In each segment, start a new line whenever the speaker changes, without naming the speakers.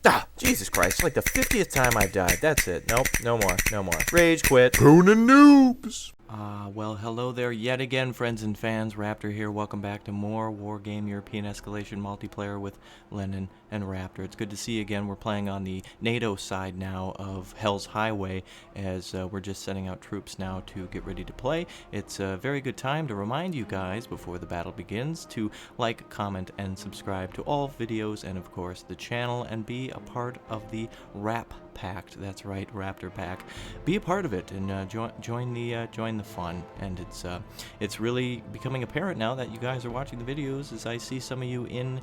Ah, Jesus Christ, like the 50th time I died. That's it. Nope, no more, no more. Rage quit.
Conan noobs!
Well, hello there yet again, friends and fans. Raptor here. Welcome back to more Wargame European Escalation multiplayer with Lennon and Raptor. It's good to see you again. We're playing on the NATO side now of Hell's Highway as we're just sending out troops now to get ready to play. It's a very good time to remind you guys before the battle begins to like, comment, and subscribe to all videos and, of course, the channel and be a part of the Rap Pact. That's right, Raptor Pack. Be a part of it and join the fun. And it's really becoming apparent now that you guys are watching the videos, as I see some of you in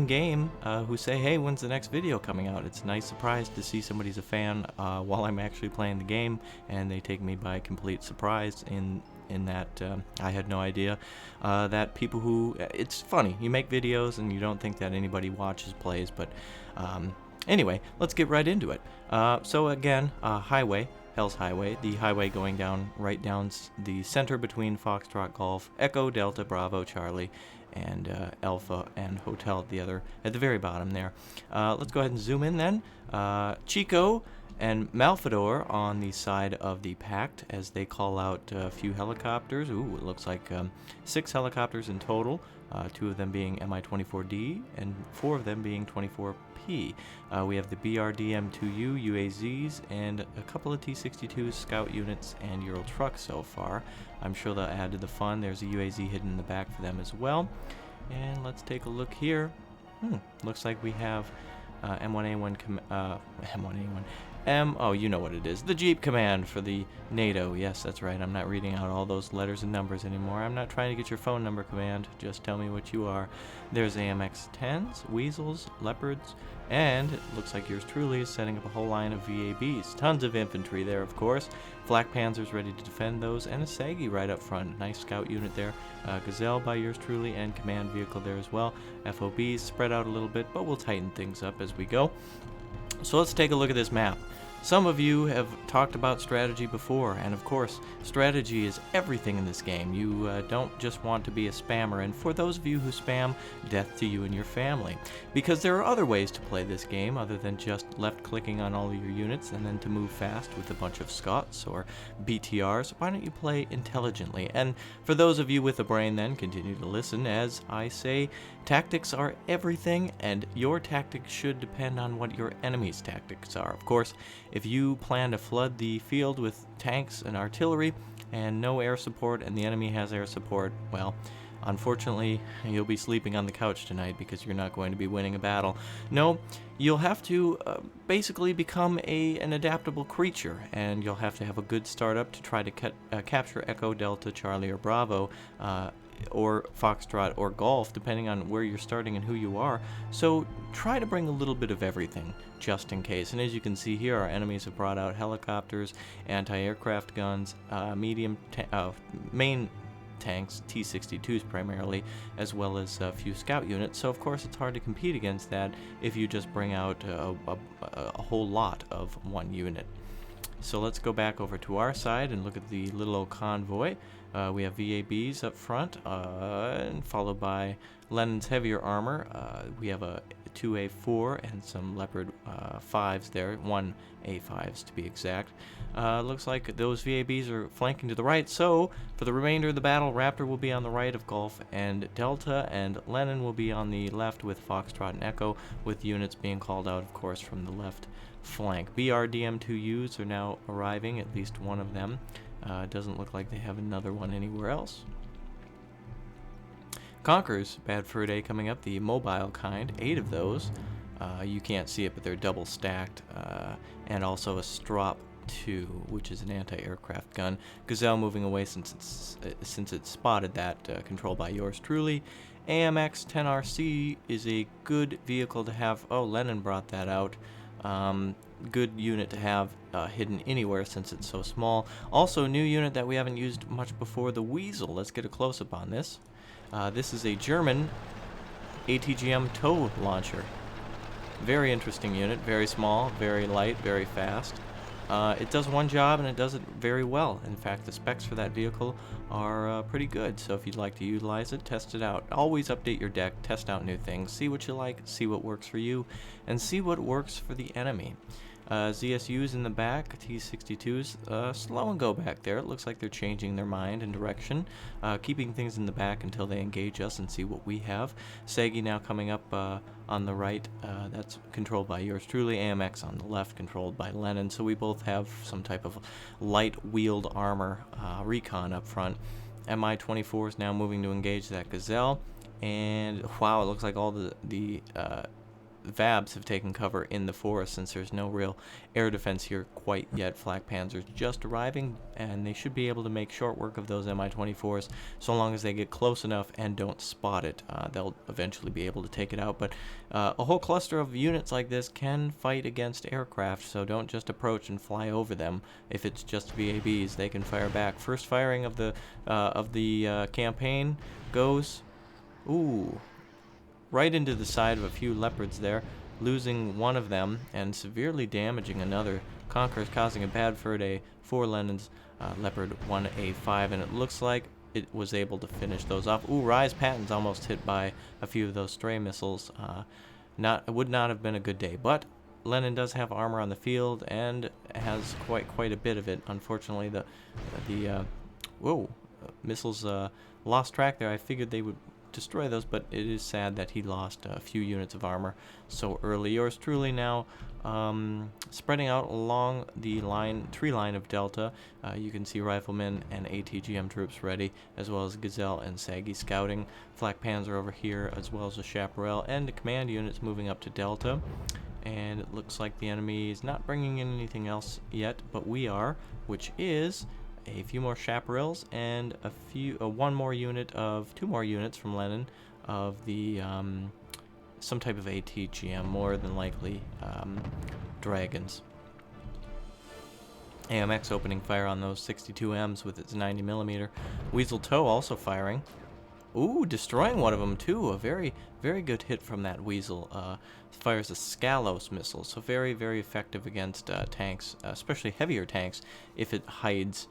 game who say, "Hey, when's the next video coming out?" It's a nice surprise to see somebody's a fan while I'm actually playing the game, and they take me by complete surprise in that I had no idea that people who it's funny, you make videos and you don't think that anybody watches plays, but anyway, let's get right into it. So again, highway, Hell's Highway, the highway going down right down the center between Foxtrot Golf, Echo, Delta, Bravo, Charlie, and Alpha and Hotel at the very bottom there. Let's go ahead and zoom in then. Chico and Malfador on the side of the Pact as they call out a few helicopters. Ooh, it looks like 6 helicopters in total, 2 of them being Mi-24D and 4 of them being 24P. We have the BRDM-2U UAZs and a couple of T-62 scout units and Ural trucks so far. I'm sure they'll add to the fun. There's a UAZ hidden in the back for them as well. And let's take a look here. Looks like we have M1A1 oh, you know what it is. The Jeep Command for the NATO. Yes, that's right. I'm not reading out all those letters and numbers anymore. I'm not trying to get your phone number command. Just tell me what you are. There's AMX-10s, Weasels, Leopards, and it looks like yours truly is setting up a whole line of VABs. Tons of infantry there, of course. Flak Panzers ready to defend those, and a Sagi right up front. Nice scout unit there. Gazelle by yours truly, and command vehicle there as well. FOBs spread out a little bit, but we'll tighten things up as we go. So let's take a look at this map. Some of you have talked about strategy before, and of course, strategy is everything in this game. You don't just want to be a spammer, and for those of you who spam, death to you and your family. Because there are other ways to play this game other than just left-clicking on all of your units and then to move fast with a bunch of Scots or BTRs. Why don't you play intelligently? And for those of you with a brain then, continue to listen as I say, tactics are everything, and your tactics should depend on what your enemy's tactics are. Of course, if you plan to flood the field with tanks and artillery and no air support and the enemy has air support, well, unfortunately, you'll be sleeping on the couch tonight because you're not going to be winning a battle. No, you'll have to basically become an adaptable creature, and you'll have to have a good startup to try to capture Echo, Delta, Charlie, or Bravo, or Foxtrot or Golf, depending on where you're starting and who you are. So try to bring a little bit of everything, just in case. And as you can see here, our enemies have brought out helicopters, anti-aircraft guns, main tanks, T-62s primarily, as well as a few scout units. So of course it's hard to compete against that if you just bring out a whole lot of one unit. So let's go back over to our side and look at the little old convoy. We have VABs up front, and followed by Lennon's heavier armor. We have a 2A4 and some Leopard 5s there, 1 A5s to be exact. Looks like those VABs are flanking to the right, so for the remainder of the battle, Raptor will be on the right of Golf and Delta, and Lennon will be on the left with Foxtrot and Echo, with units being called out, of course, from the left flank. BRDM-2Us are now arriving, at least one of them. Doesn't look like they have another one anywhere else. Conquerors, bad fur day coming up, the mobile kind, 8 of those. You can't see it, but they're double stacked. And also a Strop 2, which is an anti-aircraft gun. Gazelle moving away since it's spotted that, controlled by yours truly. AMX-10RC is a good vehicle to have. Oh, Lennon brought that out. Good unit to have hidden anywhere since it's so small. Also, new unit that we haven't used much before, the Weasel. Let's get a close-up on this. This is a German ATGM tow launcher. Very interesting unit, very small, very light, very fast. It does one job, and it does it very well. In fact, the specs for that vehicle are pretty good, so if you'd like to utilize it, test it out. Always update your deck, test out new things, see what you like, see what works for you, and see what works for the enemy. ZSUs in the back, T-62s, slow and go back there. It looks like they're changing their mind and direction, keeping things in the back until they engage us and see what we have. Saggy now coming up on the right, that's controlled by yours truly. AMX on the left, controlled by Lennon. So we both have some type of light wheeled armor recon up front. Mi-24 is now moving to engage that Gazelle. And wow, it looks like all the Vabs have taken cover in the forest since there's no real air defense here quite yet. Flak Panzers just arriving, and they should be able to make short work of those Mi-24s so long as they get close enough and don't spot it. They'll eventually be able to take it out, but a whole cluster of units like this can fight against aircraft, so don't just approach and fly over them. If it's just VABs, they can fire back. First firing of the campaign goes, ooh, right into the side of a few leopards there, losing one of them and severely damaging another. Conqueror's causing a bad fur-day for Lennon's Leopard 1A5, and it looks like it was able to finish those off. Ooh, Rise Patton's almost hit by a few of those stray missiles. Would not have been a good day, but Lennon does have armor on the field and has quite a bit of it. Unfortunately, the missiles lost track there. I figured they would destroy those, but it is sad that he lost a few units of armor so early. Yours truly now spreading out along the tree line of Delta. You can see riflemen and ATGM troops ready, as well as Gazelle and Saggy scouting. Flak Panzer over here, as well as a Chaparral, and the command units moving up to Delta. And it looks like the enemy is not bringing in anything else yet, but we are, which is a few more Chaparrals and two more units from Lennon of the some type of ATGM, more than likely Dragons. AMX opening fire on those 62Ms with its 90mm. Weasel Toe also firing. Ooh, destroying one of them too. A very good hit from that Weasel. Fires a Scalos missile, so very effective against tanks, especially heavier tanks, if it hides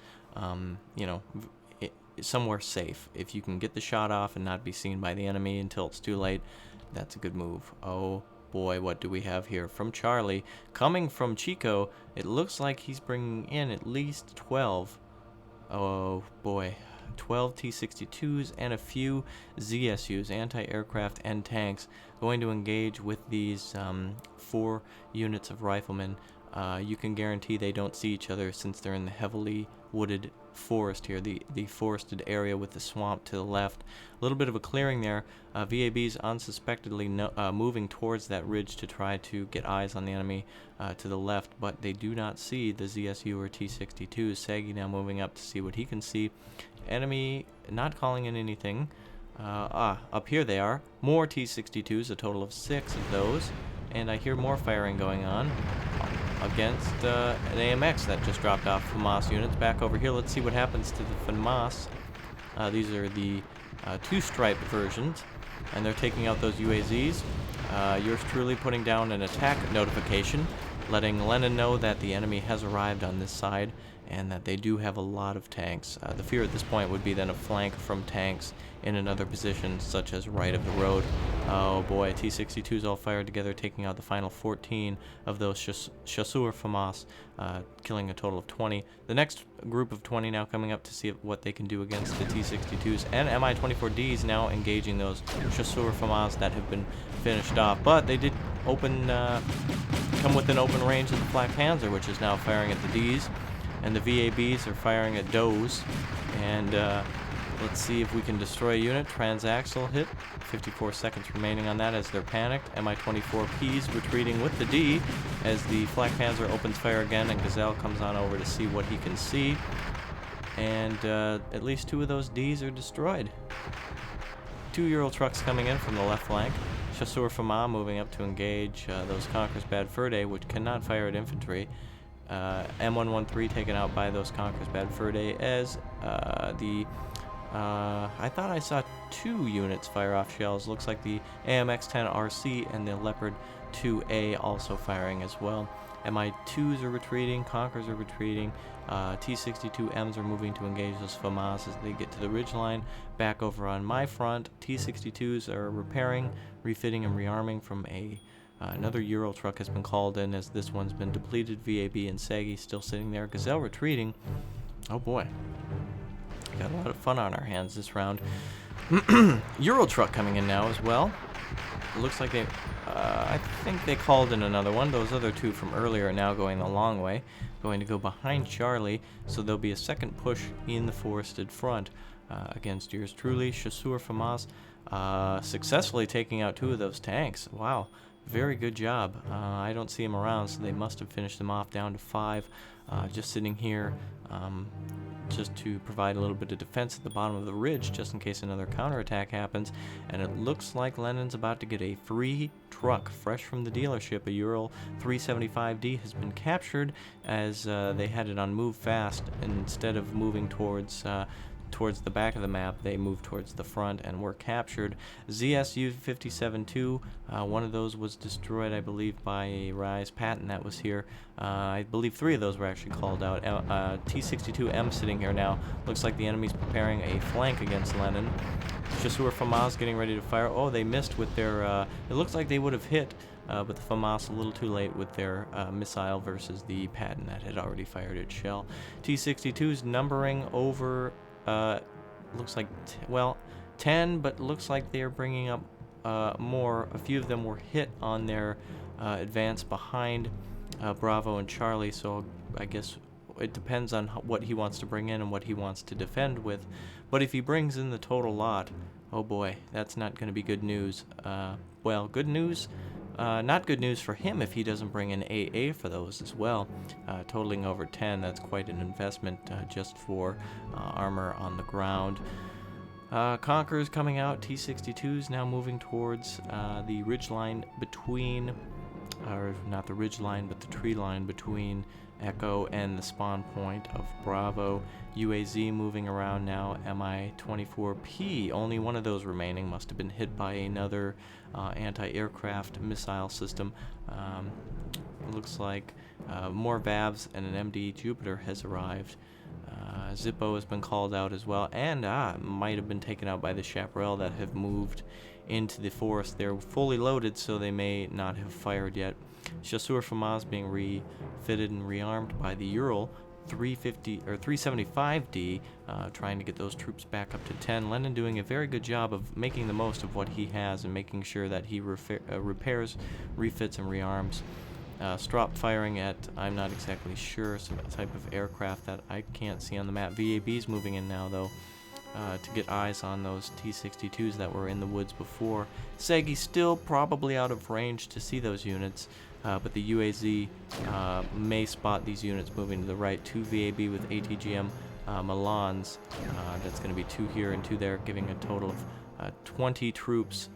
somewhere safe. If you can get the shot off and not be seen by the enemy until it's too late, that's a good move. Oh boy, what do we have here from Charlie? Coming from Chico, it looks like he's bringing in at least 12. Oh boy. 12 T-62s and a few ZSUs, anti-aircraft and tanks, going to engage with these 4 units of riflemen. You can guarantee they don't see each other since they're in the heavily wooded forest here, the forested area with the swamp to the left. A little bit of a clearing there. VABs unsuspectedly moving towards that ridge to try to get eyes on the enemy to the left, but they do not see the ZSU or T-62s. Saggy now moving up to see what he can see. Enemy not calling in anything. Up here they are. More T-62s, a total of 6 of those. And I hear more firing going on against an AMX that just dropped off FAMAS units. Back over here, let's see what happens to the FAMAS. These are the 2-stripe versions, and they're taking out those UAZs. Yours truly putting down an attack notification, letting Lennon know that the enemy has arrived on this side and that they do have a lot of tanks. The fear at this point would be then a flank from tanks in another position, such as right of the road. Oh boy, T-62s all fired together, taking out the final 14 of those Chasseur FAMAS, killing a total of 20. The next group of 20 now coming up to see what they can do against the T-62s, and Mi-24Ds now engaging those Chasseur FAMAS that have been finished off. But they did come within open range of the Flak Panzer, which is now firing at the Ds. And the VABs are firing at Does. And let's see if we can destroy a unit. Transaxle hit. 54 seconds remaining on that as they're panicked. Mi-24Ps retreating with the D as the Flak Panzer opens fire again, and Gazelle comes on over to see what he can see. And at least 2 of those Ds are destroyed. 2 Ural trucks coming in from the left flank. Chasseur FAMA moving up to engage those Conqueror's Bad Fur Day, which cannot fire at infantry. M113 taken out by those Conqueror's Bad Fur Day as I thought I saw 2 units fire off shells. Looks like the AMX-10 RC and the Leopard 2A also firing as well. MI2s are retreating, Conquerors are retreating, T-62Ms are moving to engage those FAMAS as they get to the ridgeline. Back over on my front, T-62s are repairing, refitting, and rearming from another Euro truck has been called in as this one's been depleted. VAB and Saggy still sitting there. Gazelle retreating. Oh boy. Got a lot of fun on our hands this round. Euro truck coming in now as well. It looks like I think they called in another one. Those other two from earlier are now going the long way, going to go behind Charlie, so there'll be a second push in the forested front against yours truly. Chasseur FAMAS successfully taking out 2 of those tanks. Wow, very good job. I don't see them around, so they must have finished them off down to 5. Just sitting here just to provide a little bit of defense at the bottom of the ridge just in case another counterattack happens. And it looks like Lennon's about to get a free truck fresh from the dealership. A Ural 375D has been captured as they had it on move fast, and instead of moving towards the back of the map, they moved towards the front and were captured. ZSU 57-2, one of those was destroyed, I believe, by a Rise Patton that was here. I believe 3 of those were actually called out. T-62M sitting here now. Looks like the enemy's preparing a flank against Lennon. Chasseur FAMAS getting ready to fire. Oh, they missed with their... it looks like they would have hit, but the FAMAS a little too late with their missile versus the Patton that had already fired its shell. T-62's numbering over... looks like 10, but looks like they're bringing up more. A few of them were hit on their advance behind Bravo and Charlie, so I guess it depends on what he wants to bring in and what he wants to defend with. But if he brings in the total lot, oh boy, that's not going to be good news. Well, good news. Not good news for him if he doesn't bring in AA for those as well. Totaling over 10, that's quite an investment just for armor on the ground. Conquerors coming out, T-62s now moving towards the ridge line between, or not the ridge line, but the tree line between Echo and the spawn point of Bravo. UAZ moving around now. Mi-24P, only one of those remaining, must have been hit by another anti-aircraft missile system. Looks like more VAVs and an MD Jupiter has arrived. Zippo has been called out as well, and might have been taken out by the Chaparral that have moved into the forest. They're fully loaded, so they may not have fired yet. Chasseur FAMAS being refitted and rearmed by the Ural 375D, trying to get those troops back up to 10. Lennon doing a very good job of making the most of what he has and making sure that he repairs, refits, and rearms. Strop firing at, I'm not exactly sure, some type of aircraft that I can't see on the map. VAB's moving in now, though, to get eyes on those T-62s that were in the woods before. Saggy's still probably out of range to see those units, but the UAZ may spot these units moving to the right. 2 VAB with ATGM Milans. That's going to be 2 here and 2 there, giving a total of 20 troops,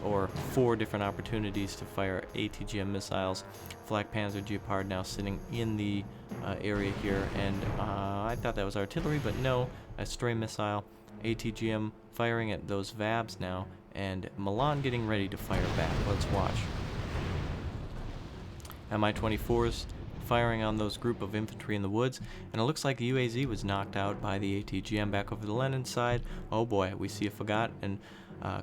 or 4 different opportunities to fire ATGM missiles. Flak Panzer Gepard now sitting in the area here, and I thought that was artillery, but no, a stray missile. ATGM firing at those VABs now, and Milan getting ready to fire back. Let's watch. Mi-24s firing on those group of infantry in the woods, and it looks like the UAZ was knocked out by the ATGM back over the Lenin side. Oh boy, we see a Fagat and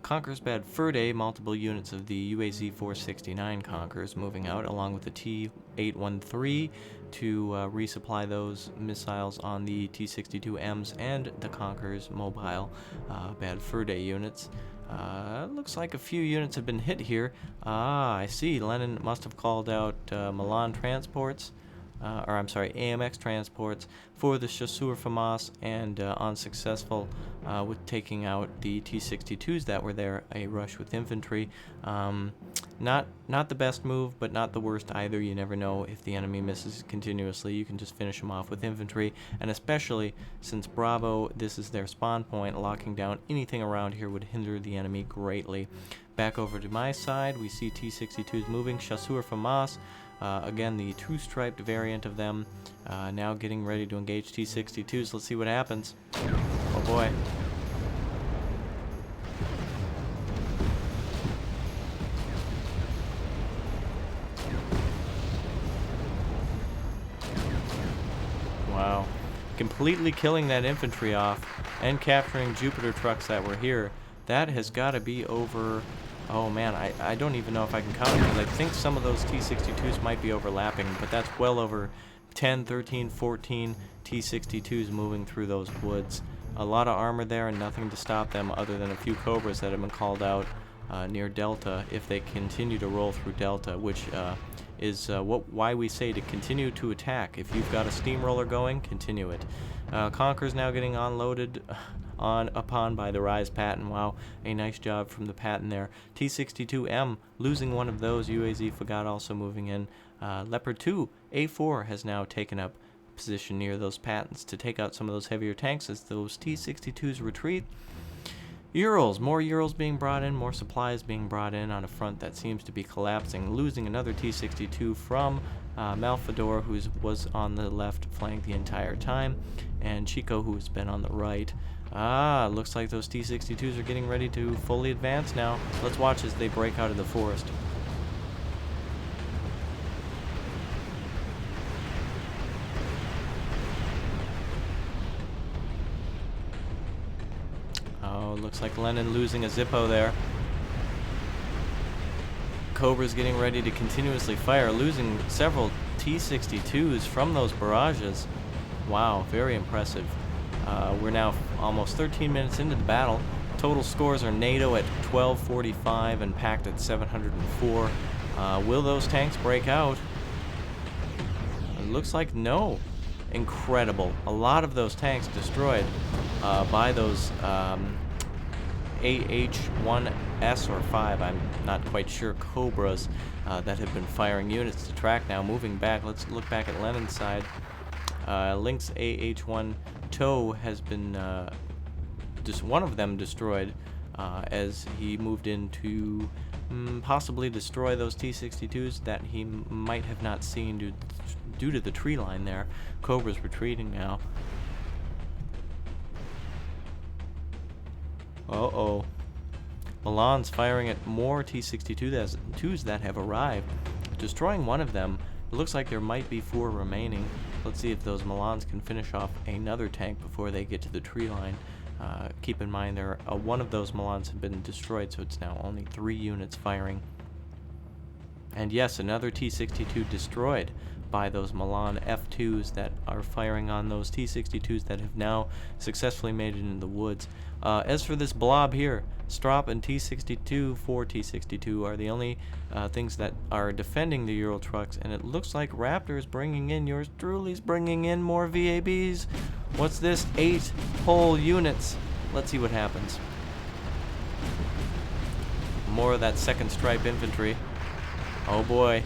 Conquerors Bad Fur Day, multiple units of the UAZ 469 Conquerors moving out, along with the T-813 to resupply those missiles on the T-62Ms and the Conquerors mobile Bad Fur Day units. Looks like a few units have been hit here. I see. Lennon must have called out Milan transports, or I'm sorry, AMX transports for the Chasseur FAMAS, and unsuccessful with taking out the T-62s that were there. A rush with infantry. Not the best move, but not the worst either. You never know if the enemy misses continuously. You can just finish them off with infantry, and especially since Bravo, this is their spawn point, locking down anything around here would hinder the enemy greatly. Back over to my side, we see T-62s moving. Chasseur FAMAS, again the two-striped variant of them, now getting ready to engage T-62s. Let's see what happens. Oh boy. completely killing that infantry off and capturing Jupiter trucks that were here. That has got to be over... Oh man, I don't even know if I can count it, because I think some of those T-62s might be overlapping, but that's well over 10, 13, 14 T-62s moving through those woods. A lot of armor there and nothing to stop them other than a few Cobras that have been called out near Delta if they continue to roll through Delta, which is why we say to continue to attack. If you've got a steamroller going, continue it. Conqueror's now getting unloaded upon by the Rise Patton. Wow, a nice job from the Patton there. T-62M losing one of those. UAZ F.A.Q also moving in. Leopard 2 A4 has now taken up position near those Pattons to take out some of those heavier tanks as those T-62s retreat. Urals, more Urals being brought in, more supplies being brought in on a front that seems to be collapsing, losing another T-62 from Malfador, who was on the left flank the entire time, and Chico, who's been on the right. Looks like those T-62s are getting ready to fully advance now. Let's watch as they break out of the forest. Oh, looks like Lennon losing a Zippo there. Cobra's getting ready to continuously fire, losing several T-62s from those barrages. Wow, very impressive. We're now almost 13 minutes into the battle. Total scores are NATO at 1245 and Pact at 704. Will those tanks break out? It looks like no. Incredible. A lot of those tanks destroyed by those AH-1S or 5, I'm not quite sure, Cobras that have been firing units to track now. Moving back, let's look back at Lennon's side. Link's AH-1 TOW has been, just one of them destroyed as he moved in to possibly destroy those T-62s that he might have not seen due to the tree line there. Cobra's retreating now. Uh-oh. Milan's firing at more T-62s that have arrived, destroying one of them. It looks like there might be 4 remaining. Let's see if those Milans can finish off another tank before they get to the tree line. Keep in mind one of those Milans have been destroyed, so it's now only 3 units firing. And yes, another T-62 destroyed by those Milan F2s that are firing on those T-62s that have now successfully made it into the woods. As for this blob here, Strop and T-62, 4 T-62 are the only things that are defending the Ural trucks, and it looks like Raptor is bringing in, yours truly's bringing in more VABs. What's this? 8 whole units. Let's see what happens. More of that second stripe infantry. Oh boy.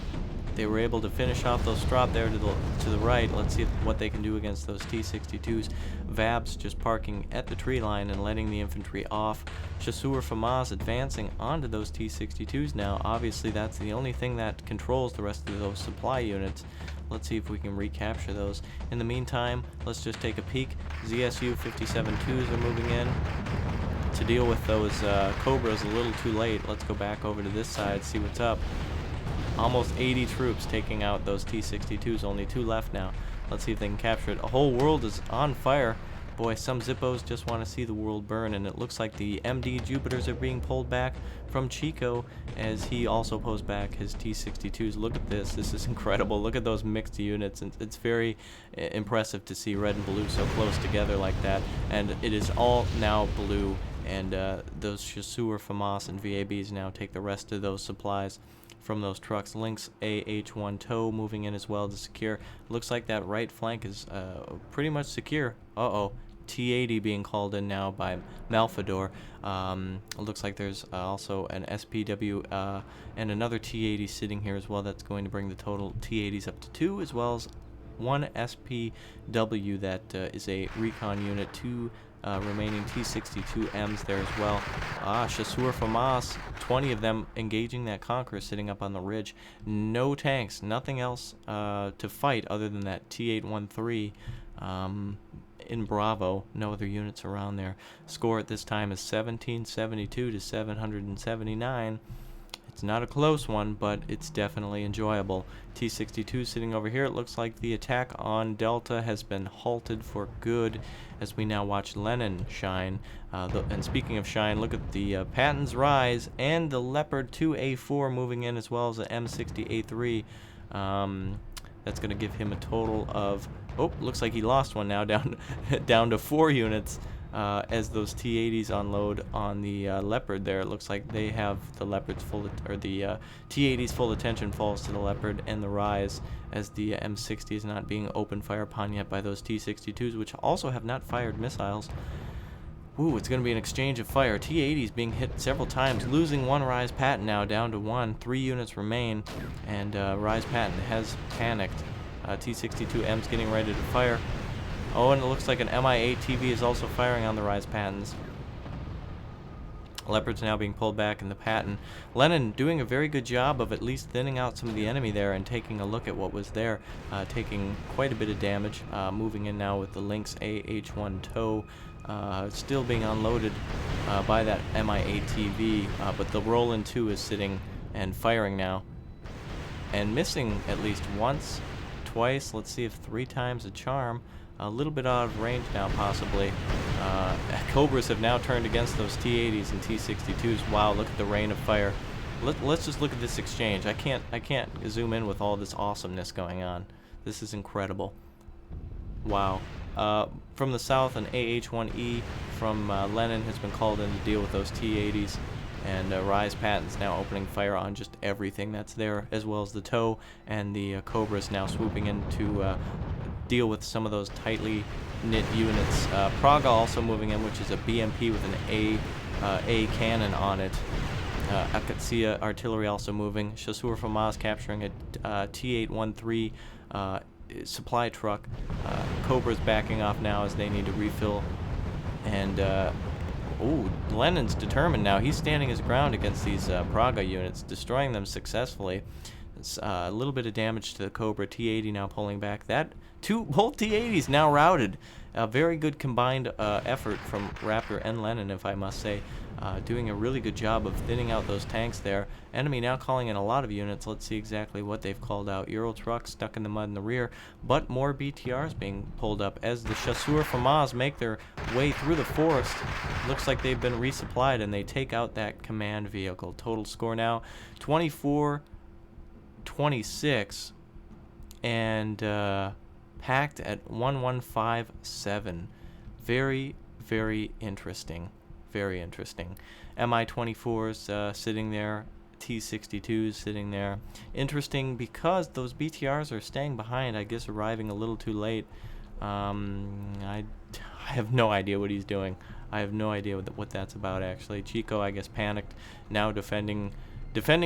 They were able to finish off those Strop there to the right. Let's see what they can do against those T-62s. Vabs just parking at the tree line and letting the infantry off. Chasseur Famas advancing onto those T-62s now. Obviously, that's the only thing that controls the rest of those supply units. Let's see if we can recapture those. In the meantime, let's just take a peek. ZSU 57-2s are moving in to deal with those Cobras a little too late. Let's go back over to this side, see what's up. Almost 80 troops taking out those T-62s. Only 2 left now. Let's see if they can capture it. A whole world is on fire. Boy, some Zippos just want to see the world burn, and it looks like the MD Jupiters are being pulled back from Chico as he also pulls back his T-62s. Look at this. This is incredible. Look at those mixed units. And it's very impressive to see red and blue so close together like that. And it is all now blue, and those Chasseur, Famas, and VABs now take the rest of those supplies from those trucks. Link's AH-1 TOW moving in as well to secure. Looks like that right flank is pretty much secure. Uh-oh. T-80 being called in now by Malfador. It looks like there's also an SPW and another T-80 sitting here as well. That's going to bring the total T-80s up to 2, as well as 1 SPW that is a recon unit, 2 remaining T-62Ms there as well. Chasseur Famas, 20 of them engaging that Conqueror sitting up on the ridge. No tanks, nothing else to fight other than that T-813 in Bravo. No other units around there. Score at this time is 1772 to 779. It's not a close one, but it's definitely enjoyable. T-62 sitting over here. It looks like the attack on Delta has been halted for good as we now watch Lenin shine. And speaking of shine, look at the Patton's Rise and the Leopard 2A4 moving in, as well as the M60A3. That's going to give him a total of... Oh, looks like he lost one now, down to 4 units. As those T-80s unload on the Leopard there. It looks like they have the Leopard's full, or the T-80's full attention falls to the Leopard and the Rise, as the M60 is not being open fire upon yet by those T-62s, which also have not fired missiles. Ooh, it's going to be an exchange of fire. T-80's being hit several times, losing one Rise Patton now, down to 1. 3 units remain, and Rise Patton has panicked. T-62M's getting ready to fire. Oh, and it looks like an MI-8 TV is also firing on the Rise Pattons. Leopard's now being pulled back in the Patton. Lenin doing a very good job of at least thinning out some of the enemy there and taking a look at what was there, taking quite a bit of damage, moving in now with the Lynx AH-1 TOW, still being unloaded by that MI-8 TV, but the Roland 2 is sitting and firing now, and missing at least once, twice, let's see if 3 times a charm. A little bit out of range now, possibly. Cobras have now turned against those T-80s and T-62s. Wow, look at the rain of fire. Let's just look at this exchange. I can't zoom in with all this awesomeness going on. This is incredible. Wow. From the south, an AH-1E from Lenin has been called in to deal with those T-80s. And Rise Patton's now opening fire on just everything that's there, as well as the TOW, and the Cobras now swooping in to deal with some of those tightly knit units. Praga also moving in, which is a BMP with an A cannon on it. Akatsia artillery also moving. Chasseur Famaz capturing a T-813 supply truck. Cobra's backing off now as they need to refill. And ooh, Lenin's determined now. He's standing his ground against these Praga units, destroying them successfully. It's a little bit of damage to the Cobra. T-80 now pulling back. Both T-80s now routed. A very good combined effort from Raptor and Lenin, if I must say. Doing a really good job of thinning out those tanks there. Enemy now calling in a lot of units. Let's see exactly what they've called out. Ural trucks stuck in the mud in the rear, but more BTRs being pulled up as the Chasseur Famaz make their way through the forest. Looks like they've been resupplied, and they take out that command vehicle. Total score now 24-26, and packed at 1157. Very, very interesting. Very interesting. Mi-24s sitting there, T-62s sitting there. Interesting because those BTRs are staying behind, I guess arriving a little too late. I have no idea what he's doing. I have no idea what that's about, actually. Chico, I guess, panicked. Now defending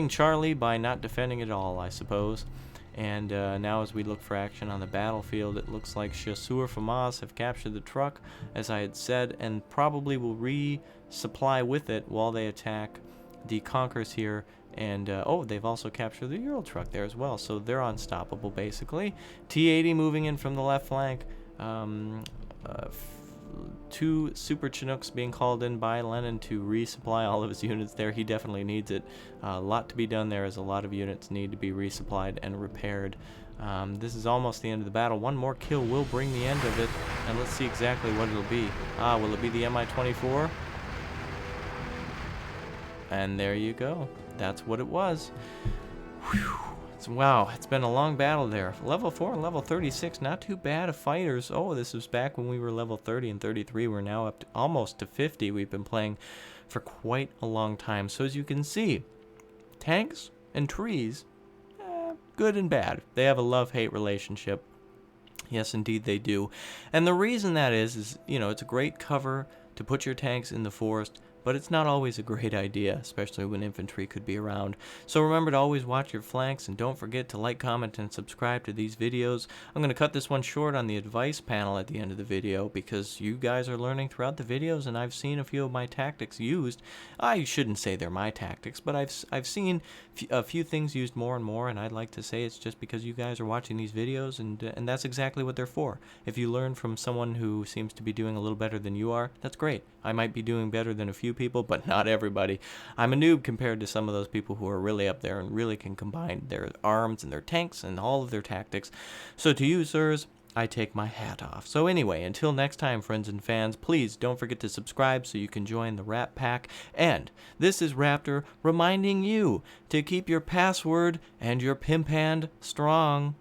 Charlie by not defending at all, I suppose. And now as we look for action on the battlefield, it looks like Chasseur Famaz have captured the truck, as I had said, and probably will resupply with it while they attack the Conquerors here. And, oh, they've also captured the Ural truck there as well, so they're unstoppable, basically. T-80 moving in from the left flank. 2 Super Chinooks being called in by Lenin to resupply all of his units there. He definitely needs it. A lot to be done there, as a lot of units need to be resupplied and repaired. This is almost the end of the battle. One more kill will bring the end of it, and let's see exactly what it'll be. Will it be the Mi-24? And there you go. That's what it was. Whew. Wow, it's been a long battle there. Level 4 and level 36, not too bad of fighters. Oh, this was back when we were level 30 and 33. We're now up to almost to 50. We've been playing for quite a long time. So as you can see, tanks and trees, good and bad. They have a love-hate relationship. Yes, indeed they do. And the reason that is, you know, it's a great cover to put your tanks in the forest, but it's not always a great idea, especially when infantry could be around. So remember to always watch your flanks, and don't forget to like, comment, and subscribe to these videos. I'm going to cut this one short on the advice panel at the end of the video, because you guys are learning throughout the videos, and I've seen a few of my tactics used. I shouldn't say they're my tactics, but I've seen a few things used more and more, and I'd like to say it's just because you guys are watching these videos, and that's exactly what they're for. If you learn from someone who seems to be doing a little better than you are, that's great. I might be doing better than a few few people, but not everybody. I'm a noob compared to some of those people who are really up there and really can combine their arms and their tanks and all of their tactics. So to you, sirs, I take my hat off. So anyway, until next time, friends and fans, please don't forget to subscribe so you can join the Rap Pack. And this is Raptor reminding you to keep your password and your pimp hand strong.